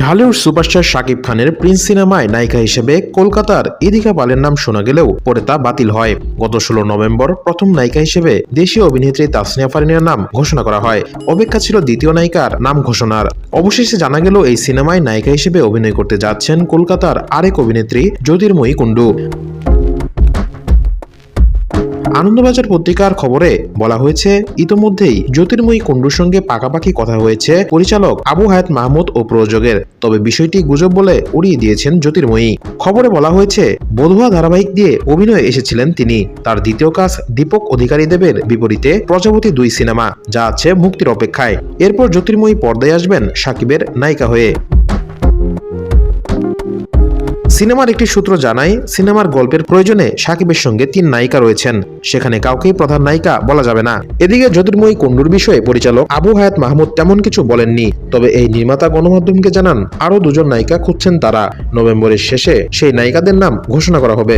Dhallywood superstar Shakib খানের Prince সিনেমায় নায়িকা হিসেবে কলকাতার ইদিকা পালের নাম শোনা গেলেও পরে তা বাতিল হয়। গত 16 নভেম্বর প্রথম নায়িকা হিসেবে দেশীয় অভিনেত্রী তাসনিয়া ফারিনের নাম ঘোষণা করা হয়। অপেক্ষা ছিল দ্বিতীয় নায়িকার নাম ঘোষণার। অবশেষে জানা গেল এই সিনেমায় নায়িকা হিসেবে অভিনয় করতে যাচ্ছেন কলকাতার আরেক অভিনেত্রী জ্যোতির্ময়ী কুণ্ডু। আনন্দবাজার পত্রিকার খবরে বলা হয়েছে, ইতোমধ্যেই জ্যোতির্ময়ী কুণ্ডুর সঙ্গে পাকাপাকি কথা হয়েছে পরিচালক আবু হায়াত মাহমুদ ও প্রযোজকের। তবে বিষয়টি গুজব বলে উড়িয়ে দিয়েছেন জ্যোতির্ময়ী। খবরে বলা হয়েছে, বধুয়া ধারাবাহিক দিয়ে অভিনয়ে এসেছিলেন তিনি। তার দ্বিতীয় কাজ দীপক অধিকারী দেবের বিপরীতে প্রজাপতি 2 সিনেমা, যা আছে মুক্তির অপেক্ষায়। এরপর জ্যোতির্ময়ী পর্দায় আসবেন শাকিবের নায়িকা হয়ে। সিনেমার একটি সূত্র জানায়, সিনেমার গল্পের প্রয়োজনে শাকিবের সঙ্গে 3 নায়িকা রয়েছেন, সেখানে কাউকেই প্রধান নায়িকা বলা যাবে না। এদিকে জ্যোতির্ময়ী কুণ্ডুর বিষয়ে পরিচালক আবু হায়াত মাহমুদ তেমন কিছু বলেননি। তবে এই নির্মাতা গণমাধ্যমকে জানান, আরও 2জন নায়িকা খুঁজছেন তারা। নভেম্বরের শেষে সেই নায়িকাদের নাম ঘোষণা করা হবে।